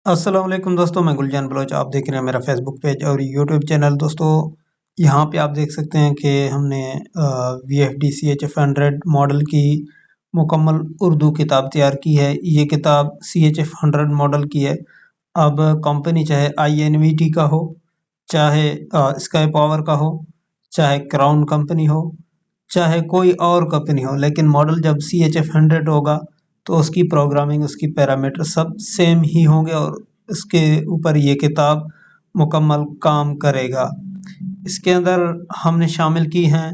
السلام علیکم دوستوں، میں گلجان بلوچ، آپ دیکھ رہے ہیں میرا فیس بک پیج اور یوٹیوب چینل۔ دوستوں یہاں پہ آپ دیکھ سکتے ہیں کہ ہم نے VFD CHF 100 ماڈل کی مکمل اردو کتاب تیار کی ہے۔ یہ کتاب CHF 100 ماڈل کی ہے۔ اب کمپنی چاہے INVT کا ہو، چاہے اسکائی پاور کا ہو، چاہے کراؤن کمپنی ہو، چاہے کوئی اور کمپنی ہو، لیکن ماڈل جب CHF 100 ہوگا تو اس کی پروگرامنگ، اس کی پیرامیٹر سب سیم ہی ہوں گے اور اس کے اوپر یہ کتاب مکمل کام کرے گا۔ اس کے اندر ہم نے شامل کی ہیں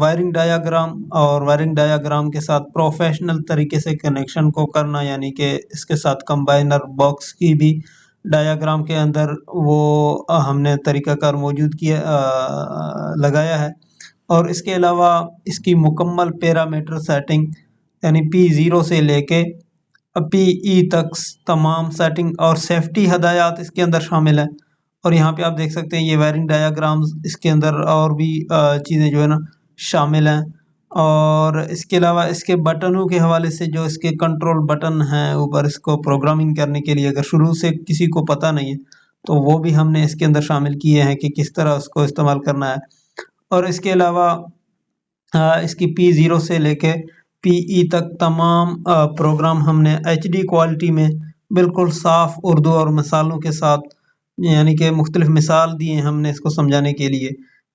وائرنگ ڈایاگرام، اور وائرنگ ڈایاگرام کے ساتھ پروفیشنل طریقے سے کنیکشن کو کرنا، یعنی کہ اس کے ساتھ کمبائنر باکس کی بھی ڈایاگرام کے اندر وہ ہم نے طریقہ کار موجود کیا لگایا ہے۔ اور اس کے علاوہ اس کی مکمل پیرامیٹر سیٹنگ، یعنی P0 سے لے کے PE تک تمام سیٹنگ اور سیفٹی ہدایات اس کے اندر شامل ہیں۔ اور یہاں پہ آپ دیکھ سکتے ہیں یہ وائرنگ ڈایاگرامز، اس کے اندر اور بھی چیزیں جو ہے نا شامل ہیں۔ اور اس کے علاوہ اس کے بٹنوں کے حوالے سے، جو اس کے کنٹرول بٹن ہیں اوپر، اس کو پروگرامنگ کرنے کے لیے اگر شروع سے کسی کو پتہ نہیں ہے تو وہ بھی ہم نے اس کے اندر شامل کیے ہیں کہ کس طرح اس کو استعمال کرنا ہے۔ اور اس کے علاوہ اس کی P0 سے لے کے PE تک تمام پروگرام ہم نے HD کوالٹی میں بالکل صاف اردو اور مثالوں کے ساتھ، یعنی کہ مختلف مثال دیے ہم نے اس کو سمجھانے کے لیے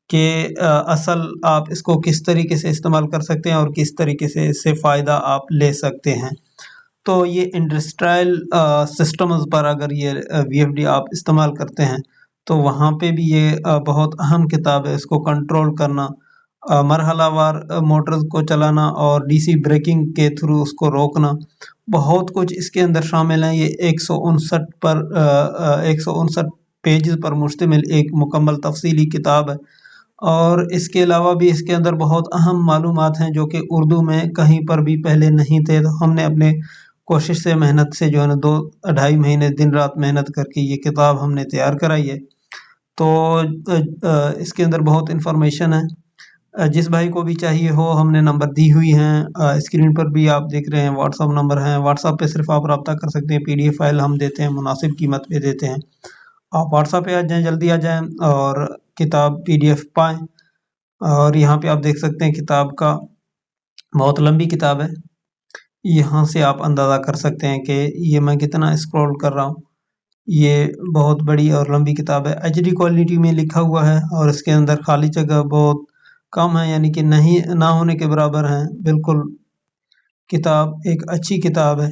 کہ اصل آپ اس کو کس طریقے سے استعمال کر سکتے ہیں اور کس طریقے سے اس سے فائدہ آپ لے سکتے ہیں۔ تو یہ انڈسٹرائل سسٹمز پر اگر یہ VFD آپ استعمال کرتے ہیں تو وہاں پہ بھی یہ بہت اہم کتاب ہے۔ اس کو کنٹرول کرنا، مرحلہ وار موٹرز کو چلانا اور DC بریکنگ کے تھرو اس کو روکنا، بہت کچھ اس کے اندر شامل ہیں۔ یہ 159 پیجز پر مشتمل ایک مکمل تفصیلی کتاب ہے۔ اور اس کے علاوہ بھی اس کے اندر بہت اہم معلومات ہیں جو کہ اردو میں کہیں پر بھی پہلے نہیں تھے۔ تو ہم نے اپنے کوشش سے، محنت سے جو ہے نا 2-2.5 مہینے دن رات محنت کر کے یہ کتاب ہم نے تیار کرائی ہے۔ تو اس کے اندر بہت انفارمیشن ہے۔ جس بھائی کو بھی چاہیے ہو، ہم نے نمبر دی ہوئی ہیں اسکرین پر بھی آپ دیکھ رہے ہیں، واٹس ایپ نمبر ہیں۔ واٹس ایپ پہ صرف آپ رابطہ کر سکتے ہیں، PDF فائل ہم دیتے ہیں، مناسب قیمت پہ دیتے ہیں۔ آپ واٹس ایپ پہ آ جائیں، جلدی آ جائیں اور کتاب PDF پائیں۔ اور یہاں پہ آپ دیکھ سکتے ہیں کتاب کا بہت لمبی کتاب ہے۔ یہاں سے آپ اندازہ کر سکتے ہیں کہ یہ میں کتنا اسکرول کر رہا ہوں۔ یہ بہت بڑی اور لمبی کتاب ہے، HD کوالٹی میں لکھا ہوا ہے اور اس کے اندر خالی جگہ بہت کم ہے، یعنی کہ نہیں نہ ہونے کے برابر ہیں۔ بالکل کتاب ایک اچھی کتاب ہے۔